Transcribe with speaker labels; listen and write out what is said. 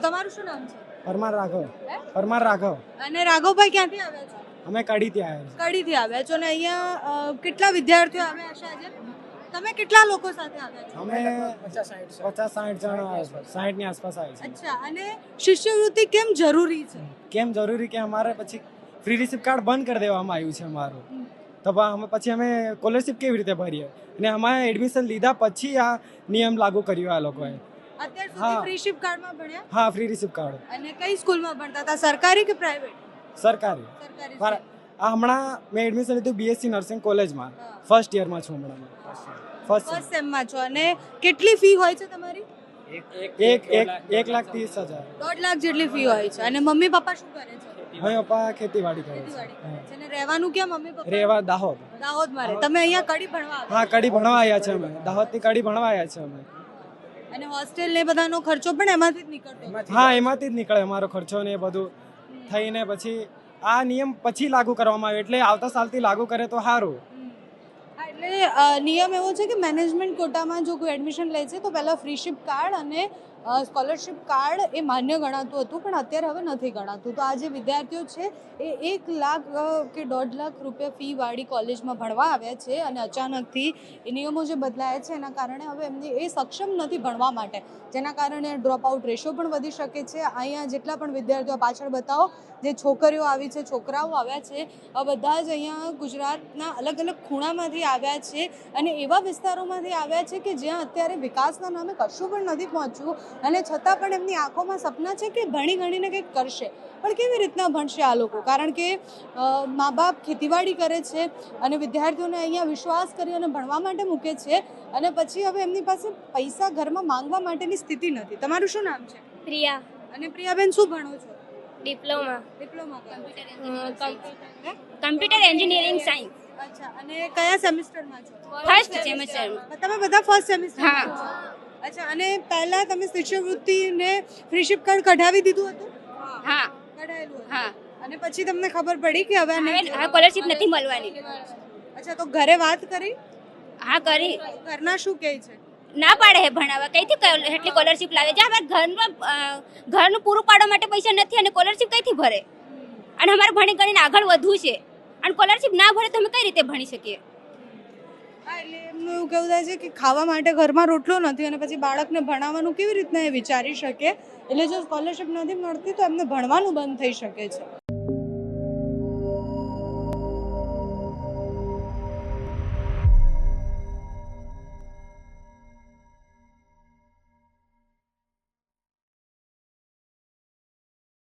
Speaker 1: તમારું શું નામ છે?
Speaker 2: પરમાર રાઘવ.
Speaker 1: હે?
Speaker 2: પરમાર રાઘવ.
Speaker 1: અને રાઘવભાઈ ક્યાંથી આવ્યા છો?
Speaker 2: અમે કડીથી આવ્યા છીએ.
Speaker 1: કડીથી આવ્યા છો. અને અહીંયા કેટલા વિદ્યાર્થીઓ આવ્યા હશે આજે? તમે કેટલા લોકો સાથે આવ્યા છો?
Speaker 2: અમે 50-60 જણ આવ્યા છે. 60 ની આસપાસ આવ્યા છે.
Speaker 1: અચ્છા, અને શિષ્યવૃત્તિ કેમ જરૂરી છે?
Speaker 2: કેમ જરૂરી કે અમારે પછી ફ્રી રિસિપ્ટ કાર્ડ બંધ કરી દેવામાં આવ્યું છે અમારું. તો પછી અમે સ્કોલરશિપ કેવી રીતે ભરીએ? અને અમારે એડમિશન લીધા પછી આ નિયમ લાગુ કર્યો આ લોકોએ.
Speaker 1: અત્યાર સુધી ફ્રી શિપ કાર્ડમાં ભણ્યા?
Speaker 2: હા, ફ્રી રિસિપ્ટ કાર્ડ.
Speaker 1: અને કઈ સ્કૂલમાં ભણતા હતા, સરકારી કે પ્રાઇવેટ?
Speaker 2: સરકારી.
Speaker 1: સરકારી.
Speaker 2: આ હમણાં મેં એડમિશન લીધું બીએસસી નર્સિંગ કોલેજમાં. ફર્સ્ટ યરમાં છું હમણાં.
Speaker 1: ફર્સ્ટ સેમમાં છો. અને કેટલી ફી હોય છે તમારી?
Speaker 2: 1,30,000.
Speaker 1: 1.5 લાખ જેટલી ફી હોય છે. અને મમ્મી પપ્પા શું કરે છે?
Speaker 2: હવે પપ્પા ખેતીવાડી કરે છે.
Speaker 1: ખેતીવાડી કરે છે. અને રહેવાનું ક્યાં મમ્મી પપ્પા?
Speaker 2: રેવા દાહોદ.
Speaker 1: દાહોદમાં રહે. તમે અહીંયા કડી ભણવા આવ્યા?
Speaker 2: હા, કડી ભણવા આવ્યા છે અમે. દાહોદથી કડી ભણવા આવ્યા છે અમે.
Speaker 1: અને હોસ્ટેલ ને બધાનો ખર્ચો પણ એમાંથી જ નીકળતો?
Speaker 2: હા, એમાંથી જ નીકળે અમારો ખર્ચો ને એ બધું થઈને. પછી આ નિયમ પછી લાગુ કરવામાં આવ્યો એટલે આવતા સાલથી લાગુ કરે તો સારું.
Speaker 1: એટલે નિયમ એવો છે કે મેનેજમેન્ટ કોટામાં જો કોઈ એડમિશન લે છે તો પહેલાં ફ્રી શિપ કાર્ડ અને સ્કોલરશિપ કાર્ડ એ માન્ય ગણાતું હતું, પણ અત્યારે હવે નથી ગણાતું. તો આ જે વિદ્યાર્થીઓ છે એ 1 લાખ કે 1.5 લાખ રૂપિયા ફીવાળી કોલેજમાં ભણવા આવ્યા છે. અને અચાનકથી એ નિયમો જે બદલાયા છે એના કારણે હવે એમને એ સક્ષમ નથી ભણવા માટે, જેના કારણે ડ્રોપ આઉટ રેશિયો પણ વધી શકે છે. અહીંયા જેટલા પણ વિદ્યાર્થીઓ પાછળ બતાવો, જે છોકરીઓ આવી છે, છોકરાઓ આવ્યા છે, બધા જ અહીંયા ગુજરાતના અલગ અલગ ખૂણામાંથી આવ્યા છે. અને એવા વિસ્તારોમાંથી આવ્યા છે કે જ્યાં અત્યારે વિકાસના નામે કશું પણ નથી પહોંચ્યું, અને છતાં પણ એમની આંખોમાં સપના છે કે ભણી ગણીને કંઈક કરશે. પણ કેવી રીતના ભણશે આ લોકો? કારણ કે મા બાપ ખેતીવાડી કરે છે અને વિદ્યાર્થીઓને અહીંયા વિશ્વાસ કરી અને ભણવા માટે મૂકે છે, અને પછી હવે એમની પાસે પૈસા ઘરમાં માંગવા માટેની સ્થિતિ નથી. તમારું શું નામ છે?
Speaker 3: પ્રિયા.
Speaker 1: અને પ્રિયાબેન શું ભણો છો?
Speaker 3: Diploma.
Speaker 1: Diploma.
Speaker 3: Computer engineering science.
Speaker 1: અચ્છા, અને કયા સેમિસ્ટરમાં છો?
Speaker 3: First semester.
Speaker 1: તમે બધા ફર્સ્ટ સેમિસ્ટરમાં
Speaker 3: હા.
Speaker 1: છો? અચ્છા, અને પહેલા તમે શિષ્યવૃત્તિને ફ્રી શિપ કાર્ડ કઢાવી દીધું હતું?
Speaker 3: હા.
Speaker 1: કઢાયેલું હતું.
Speaker 3: હા.
Speaker 1: અને પછી તમને ખબર પડી કે હવે નહીં?
Speaker 3: હવે સ્કોલરશિપ નથી મળવાની.
Speaker 1: અચ્છા, તો ઘરે વાત કરી?
Speaker 3: હા, કરી.
Speaker 1: ઘરના શું કહે છે?
Speaker 3: ના પાડે હે ભણાવવા. કઈથી એટલી સ્કોલરશિપ લાવે છે? હવે ઘરનું પૂરું પાડવા માટે પૈસા નથી અને સ્કોલરશિપ કઈથી ભરે? અને અમારે ભણી ગણીને આગળ વધવું છે અને સ્કોલરશિપ ના ભરે તો અમે કઈ રીતે ભણી શકીએ?
Speaker 1: હા, એટલે એમનું એવું કહેવું થાય છે કે ખાવા માટે ઘરમાં રોટલો નથી અને પછી બાળકને ભણાવવાનું કેવી રીતના એ વિચારી શકે. એટલે જો સ્કોલરશિપ નથી મળતી તો એમને ભણવાનું બંધ થઈ શકે છે.